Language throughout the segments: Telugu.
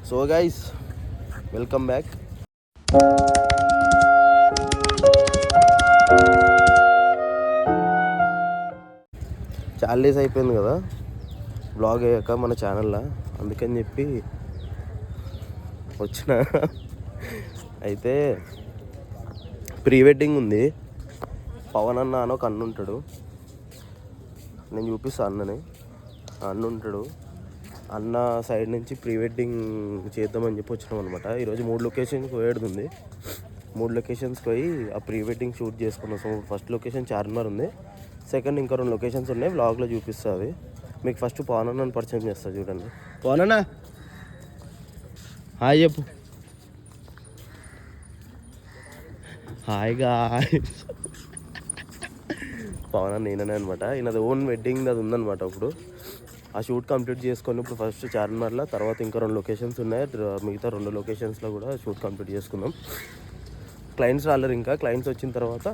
So guys, welcome back. చాలా డేస్ అయిపోయింది కదా బ్లాగ్ అయ్యాక మన ఛానల్లో, అందుకని చెప్పి వచ్చిన. అయితే ప్రీ వెడ్డింగ్ ఉంది. పవన్ అన్న అని ఒక అన్న ఉంటాడు, నేను చూపిస్తాను. అన్న ఉంటాడు. అన్న సైడ్ నుంచి ప్రీ వెడ్డింగ్ చేద్దామని చెప్పి వచ్చినాం అనమాట. ఈరోజు 3 లొకేషన్స్కి పోయేది. 3 లొకేషన్స్కి పోయి ఆ ప్రీ వెడ్డింగ్ షూట్ చేసుకున్నాం. సో ఫస్ట్ లొకేషన్ చార్మినార్ ఉంది, సెకండ్ ఇంకా 2 లొకేషన్స్ ఉన్నాయి. వ్లాగ్లో చూపిస్తుంది మీకు. ఫస్ట్ పవన్ అన్నని పరిచయం చేస్తా చూడండి. పవన్ అన్న హాయ్ చెప్పు. హాయిగా పవన్ అన్న ఈయననే అనమాట. ఈయనది ఓన్ వెడ్డింగ్ అది ఉందన్నమాట. ఇప్పుడు ఆ షూట్ కంప్లీట్ చేసుకొని ఇప్పుడు ఫస్ట్ చార్మినార్లో, తర్వాత ఇంకా 2 లొకేషన్స్ ఉన్నాయి. మిగతా 2 లొకేషన్స్లో కూడా షూట్ కంప్లీట్ చేసుకుందాం. క్లయింట్స్ రాలేరు ఇంకా. క్లయింట్స్ వచ్చిన తర్వాత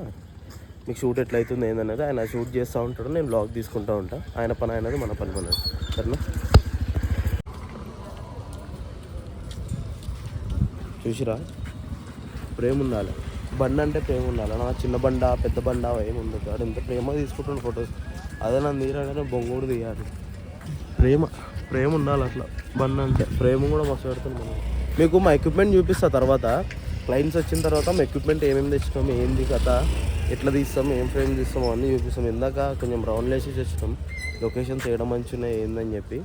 మీకు షూట్ ఎట్లయితుంది ఏందనేది ఆయన షూట్ చేస్తూ ఉంటాడు, నేను బ్లాగ్ తీసుకుంటూ ఉంటాను. ఆయన పని అయినది, మన పని మనది. సరేనా? చూసిరా, ప్రేమ ఉండాలి. బండి అంటే ప్రేమ ఉండాలి. నా చిన్న బండ పెద్ద బండ ఏముంది కాదు, ఎంత ప్రేమ తీసుకుంటున్న ఫొటోస్. అదే నా తీరాడనే బొంగోడు తీయాలి. ప్రేమ ఉండాలి అట్లా. బండి అంటే ప్రేమ కూడా మస్తు పెడుతుంది మనం. మీకు మా ఎక్విప్మెంట్ చూపిస్తా తర్వాత. క్లయింట్స్ వచ్చిన తర్వాత మా ఎక్విప్మెంట్ ఏమేమి తెచ్చినాం, ఏంది కథ, ఎట్లా తీస్తాం, ఏం ఫ్రేమ్ తీస్తాం అన్నీ చూపిస్తాం. ఇందాక కొంచెం రౌండ్ వేసి తెచ్చినాం, లొకేషన్స్ ఏడ మంచిగా ఏందని చెప్పి.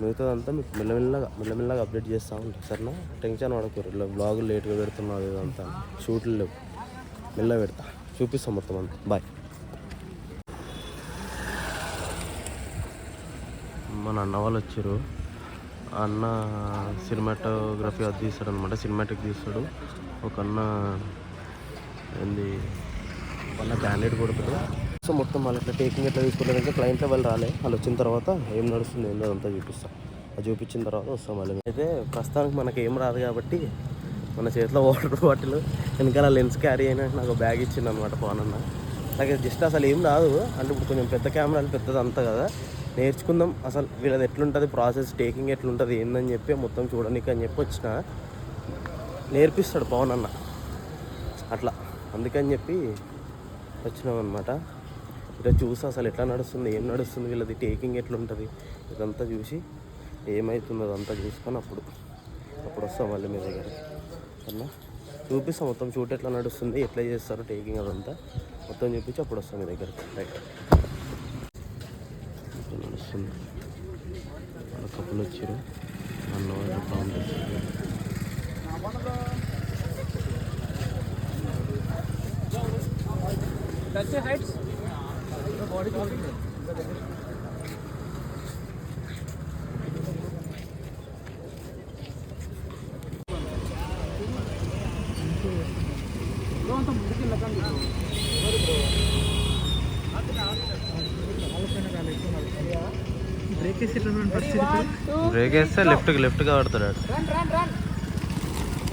మిగతాదంతా మీకు మెల్లమెల్లగా అప్డేట్ చేస్తూ ఉంటాం. సరేనా? టెన్షన్ పడకూరు. బ్లాగులు లేట్గా పెడుతున్నావు ఇదంతా, షూట్లు లేవు, మెల్ల పెడతా, చూపిస్తాం మొత్తం అంతా. బాయ్. మన అన్న వాళ్ళు వచ్చారు. అన్న సినిమాటోగ్రఫీ అది తీస్తాడు అనమాట, సినిమాటిక్ తీస్తాడు. ఒక అన్న ఏంది వాళ్ళ క్యాండిడేట్ కొడుతాడు. సో మొత్తం వాళ్ళు ఎట్లా టేకింగ్ ఎట్లా తీసుకుంటారు ఇంకా క్లయింట్లో వాళ్ళు రాలే. వాళ్ళు వచ్చిన తర్వాత ఏం నడుస్తుంది ఏందో అంతా చూపిస్తాం. అది చూపించిన తర్వాత వస్తాం మళ్ళీ. అయితే ప్రస్తుతానికి మనకి ఏం రాదు కాబట్టి మన చేతిలో వాటర్ బాటిల్, వెనకాల లెన్స్ క్యారీ అయినా నాకు బ్యాగ్ ఇచ్చింది అనమాట పవన్ అన్న. నాకు జస్ట్ అసలు ఏం రాదు అంటే, ఇప్పుడు కొంచెం పెద్ద కెమెరాలు పెద్దది అంతా కదా, నేర్చుకుందాం అసలు వీళ్ళది ఎట్లుంటుంది ప్రాసెస్, టేకింగ్ ఎట్లుంటుంది ఏందని చెప్పి మొత్తం చూడడానికి అని చెప్పి వచ్చిన. నేర్పిస్తాడు పవన్ అన్న అట్లా, అందుకని చెప్పి వచ్చినాం అనమాట. ఇక్కడ చూసి అసలు ఎట్లా నడుస్తుంది, ఏం నడుస్తుంది, వీళ్ళది టేకింగ్ ఎట్లుంటుంది ఇదంతా చూసి ఏమవుతుందో అదంతా చూసుకొని అప్పుడు వస్తాం మళ్ళీ మీ దగ్గర. అన్నా చూపిస్తాం మొత్తం షూట్ ఎట్లా నడుస్తుంది, ఎట్లా చేస్తారు టేకింగ్ అదంతా మొత్తం చూపించి అప్పుడు వస్తాం మీ దగ్గర. రైట్, నడుస్తుంది. వాళ్ళ కప్పులు వచ్చారు, అన్న వాళ్ళు కౌంటర్స్. బ్రేక్ వేస్తే లెఫ్ట్గా పడతాడు.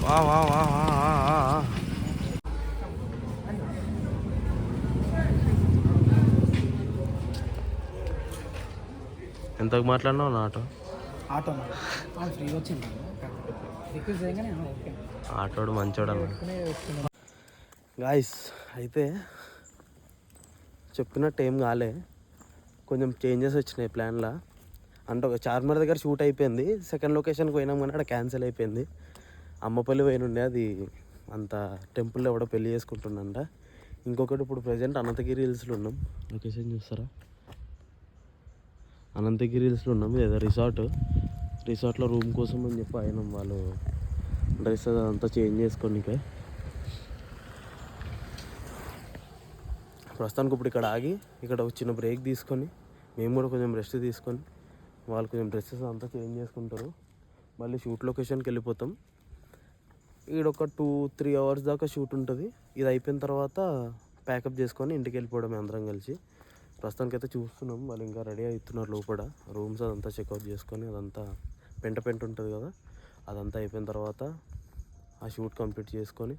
వా వా వా వా. ఎంతకు మాట్లాడినావు నా ఆటోడు మంచోడు అన్న. గాయస్, అయితే చెప్పినట్టు ఏం కాలే, కొంచెం చేంజెస్ వచ్చినాయి ప్లాన్లో. అంటే ఒక చార్మినార్ దగ్గర షూట్ అయిపోయింది, సెకండ్ లొకేషన్కి పోయినాం కానీ అక్కడ క్యాన్సిల్ అయిపోయింది. అమ్మపల్లి పోయినుండే, అది అంత టెంపుల్లో ఎవడో పెళ్లి చేసుకుంటుండంట. ఇంకొకటి ఇప్పుడు ప్రజెంట్ అనంతగిరి హిల్స్లో ఉన్నాం. లొకేషన్ చూస్తారా? అనంతగిరి హిల్స్లో ఉన్నాం. ఏదో రిసార్ట్లో రూమ్ కోసం అని చెప్పి అయినాం. వాళ్ళు డ్రెస్ అదంతా చేంజ్ చేసుకోనికే ప్రస్తుతానికి ఇప్పుడు ఇక్కడ ఆగి, ఇక్కడ చిన్న బ్రేక్ తీసుకొని మేము కూడా కొంచెం రెస్ట్ తీసుకొని, వాళ్ళు కొంచెం డ్రెస్సెస్ అంతా చేంజ్ చేసుకుంటారు. మళ్ళీ షూట్ లొకేషన్కి వెళ్ళిపోతాం. ఈడొక 2-3 అవర్స్ దాకా షూట్ ఉంటుంది. ఇది అయిపోయిన తర్వాత ప్యాకప్ చేసుకొని ఇంటికి వెళ్ళిపోవడమే అందరం కలిసి. ప్రస్తుతానికి అయితే చూస్తున్నాం, వాళ్ళు ఇంకా రెడీ అవుతున్నారు లోపల. రూమ్స్ అదంతా చెక్అవుట్ చేసుకొని, అదంతా పెంట ఉంటుంది కదా, అదంతా అయిపోయిన తర్వాత ఆ షూట్ కంప్లీట్ చేసుకొని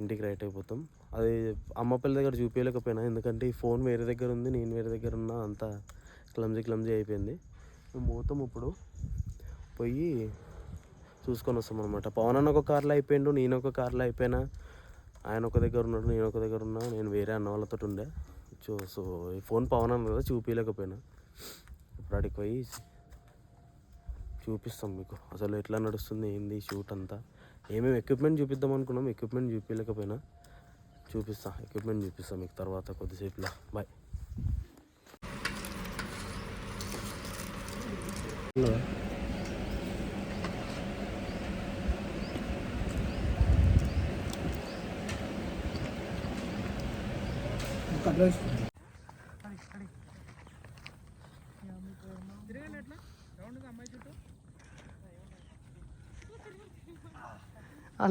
ఇంటికి రైట్ అయిపోతాం. అది అమ్మపల్లి దగ్గర చూపించలేకపోయినా, ఎందుకంటే ఈ ఫోన్ వేరే దగ్గర ఉంది, నేను వేరే దగ్గర ఉన్నా, అంతా క్లమ్జీ అయిపోయింది. మేము పోతాం ఇప్పుడు. పోయి చూసుకొని వస్తాం అనమాట. పవన్ అన్న ఒక కార్లో అయిపోయిండు, నేను ఒక కార్లో అయిపోయినా. ఆయన ఒక దగ్గర ఉన్నాడు, నేను ఒక దగ్గర ఉన్నా. నేను వేరే అన్న వాళ్ళతో ఉండే. సో ఈ ఫోన్ పవన్ అన్న కదా చూపించలేకపోయినా. ఇప్పుడు అడిగి పోయి చూపిస్తాం మీకు అసలు ఎట్లా నడుస్తుంది ఏంది షూట్ అంతా. ఏమేమి ఎక్విప్మెంట్ చూపిద్దాం అనుకున్నాం, ఎక్విప్మెంట్ చూపించలేకపోయినా. ఎక్విప్మెంట్ చూపిస్తాం మీకు తర్వాత కొద్దిసేపులో. బాయ్.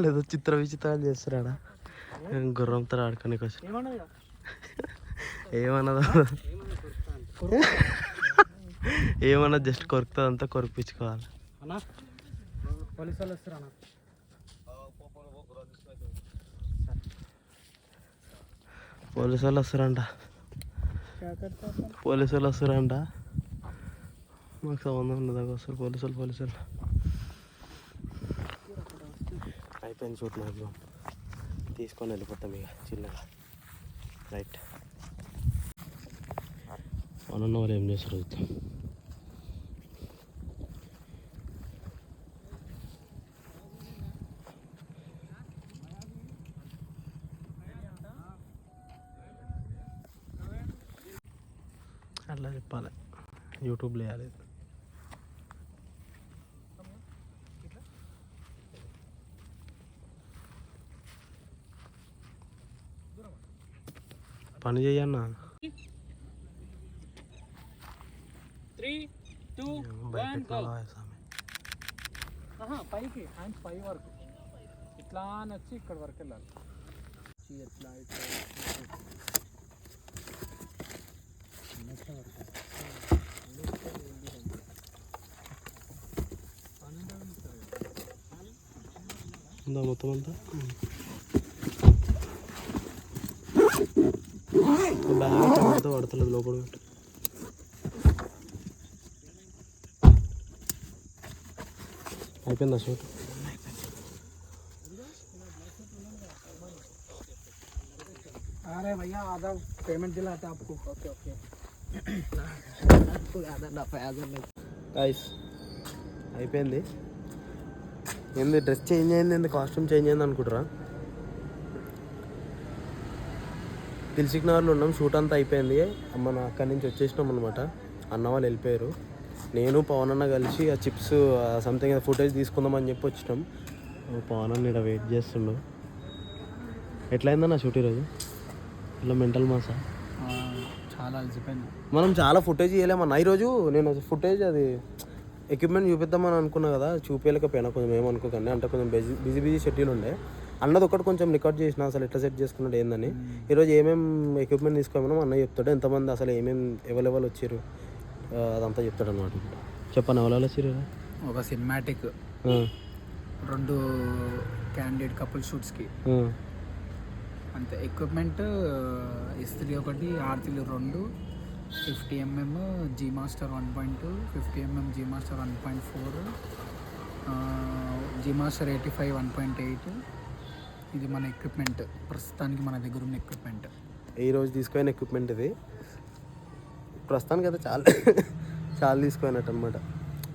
లేదు చిత్ర విచిత్రాలు చేస్తారా గుర్రంతో ఆడుకోనికి వచ్చి ఏమన్నా జస్ట్ కొరుకుతుంది అంతా కొరిపించుకోవాలి. పోలీసు వాళ్ళు వస్తారంట. మాకు సంబంధం ఉండదు. వస్తారు పోలీసు వాళ్ళు. అయిపోయింది షూట్. నాకు తీసుకొని వెళ్ళిపోతాం ఇక చిన్నగా. రైట్. 1 hour ఏం చేస్తారు చూద్దాం. అట్లా చెప్పాలి, యూట్యూబ్లో వేయాలి. పని చెయ్యన్నా. 3, 2, 1 go. పైకి హ్యాండ్స్ పై వరకు ఇట్లా నచ్చి ఇక్కడ వరకు వెళ్ళాలి. ఎట్లా ఉందా మొత్తం అంతా. బ్యాగ్ పడతలేదు లోపల. అయిపోయిందా షూట్? अरे भैया आधा पेमेंट दिलाता आपको. ओके గైస్ అయిపోయింది. ఏంది డ్రెస్ చేంజ్ అయింది, ఏంది కాస్ట్యూమ్ చేంజ్ అయింది అనుకుంటారా? దిల్సుఖ్ నగర్లో ఉన్నాం. షూట్ అంతా అయిపోయింది. మన అక్కడి నుంచి వచ్చేసినాం అనమాట. అన్న వాళ్ళు వెళ్ళిపోయారు. నేను పవన్ అన్న కలిసి ఆ చిప్స్ సంథింగ్ ఫుటేజ్ తీసుకుందామని చెప్పి వచ్చినాం. పవన్ అన్న ఇక్కడ వెయిట్ చేస్తుండు. ఎట్లయిందన్న షూట్ ఈరోజు? ఇలా మెంటల్ మాసా? చాలా అలసిపోయింది. మనం చాలా ఫుటేజ్ చేయలేమన్నా ఈరోజు. నేను ఫుటేజ్ అది ఎక్విప్మెంట్ చూపిద్దామని అనుకున్నా కదా, చూపించలేకపోయినా. కొంచెం ఏమనుకోకండి, అంటే కొంచెం బిజీ షెడ్యూల్ ఉండే. అన్నది ఒకటి కొంచెం రికార్డ్ చేసిన అసలు ఎట్లా సెట్ చేసుకున్నాడు ఏందని. ఈరోజు ఏమేమి ఎక్విప్మెంట్ తీసుకోమో అన్న చెప్తాడు. ఎంతమంది అసలు ఏమేమి ఎవరెవరు వచ్చారు అదంతా చెప్తాడు అనమాట. చెప్పండి ఎవరెవరు వచ్చారు? ఒక సినిమాటిక్, 2 క్యాండిడేట్ కపుల్ షూట్స్కి అంతే. ఎక్విప్మెంట్ S3 ఒకటి, R3 2, 50mm G Master 1.2, 50mm G Master 1.4, G Master 85 1.8. ఇది మన ఎక్విప్మెంట్, ప్రస్తుతానికి మన దగ్గర ఉన్న ఎక్విప్మెంట్. ఈరోజు తీసుకున్న ఎక్విప్మెంట్ ఇది. ప్రస్తుతానికి అయితే చాలా తీసుకున్నట్టు అనమాట.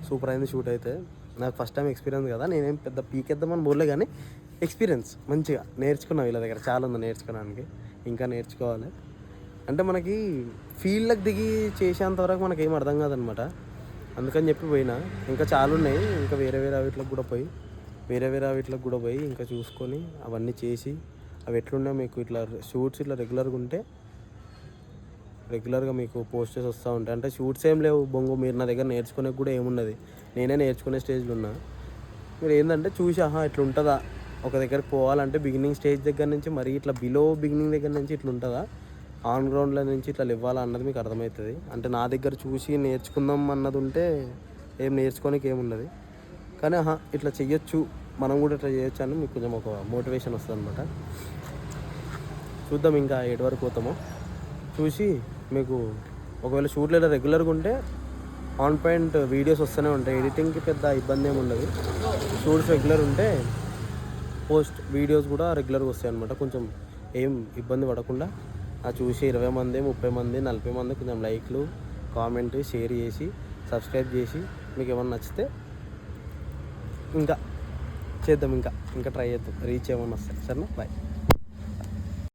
సూపర్ అయింది షూట్ అయితే. నాకు ఫస్ట్ టైం ఎక్స్పీరియన్స్ కదా, నేనేం పెద్ద పీకేద్దామని బోర్లే, కానీ ఎక్స్పీరియన్స్ మంచిగా నేర్చుకున్నాం. వీళ్ళ దగ్గర చాలా ఉంది నేర్చుకోవడానికి, ఇంకా నేర్చుకోవాలి. అంటే మనకి ఫీల్డ్కి దిగి చేసేంతవరకు మనకి ఏం అర్థం కాదనమాట. అందుకని చెప్పి పోయినా. ఇంకా చాలా ఉన్నాయి, ఇంకా వేరే వీటికి కూడా పోయి ఇంకా చూసుకొని అవన్నీ చేసి అవి ఎట్లున్నా మీకు ఇట్లా షూట్స్ ఇట్లా రెగ్యులర్గా మీకు పోస్టర్స్ వస్తూ ఉంటాయి. అంటే షూట్స్ ఏం లేవు బొంగు, మీరు నా దగ్గర నేర్చుకునే కూడా ఏమున్నది, నేనే నేర్చుకునే స్టేజ్లో ఉన్నా. మీరు ఏంటంటే చూసి ఇట్లా ఉంటుందా, ఒక దగ్గరికి పోవాలంటే బిగినింగ్ స్టేజ్ దగ్గర నుంచి మరీ ఇట్లా బిలో బిగినింగ్ దగ్గర నుంచి ఇట్లా ఉంటుందా, ఆన్ గ్రౌండ్లో నుంచి ఇట్లా ఇవ్వాలా అన్నది మీకు అర్థమవుతుంది. అంటే నా దగ్గర చూసి నేర్చుకుందాం అన్నది ఉంటే ఏం నేర్చుకోనికి ఏమున్నది, కానీ ఇట్లా చెయ్యొచ్చు, మనం కూడా ఇట్లా చేయొచ్చు అని మీకు కొంచెం ఒక మోటివేషన్ వస్తుంది అనమాట. చూద్దాం ఇంకా 7 వరకు పోతామో చూసి మీకు. ఒకవేళ షూట్లో రెగ్యులర్గా ఉంటే ఆన్ పాయింట్ వీడియోస్ వస్తూనే ఉంటాయి. ఎడిటింగ్కి పెద్ద ఇబ్బంది ఏమి ఉండదు. షూట్స్ రెగ్యులర్ ఉంటే వీడియోస్ కూడా రెగ్యులర్గా వస్తాయి అనమాట. కొంచెం ఏం ఇబ్బంది పడకుండా చూసి 20 మంది 30 మంది 40 మంది కొంచెం లైక్లు కామెంట్ షేర్ చేసి సబ్స్క్రైబ్ చేసి మీకు ఏమన్నా నచ్చితే ఇంకా చేద్దాం, ఇంకా ట్రై చేద్దాం, రీచ్ ఏమన్నా వస్తాయి. సరేనా, బాయ్.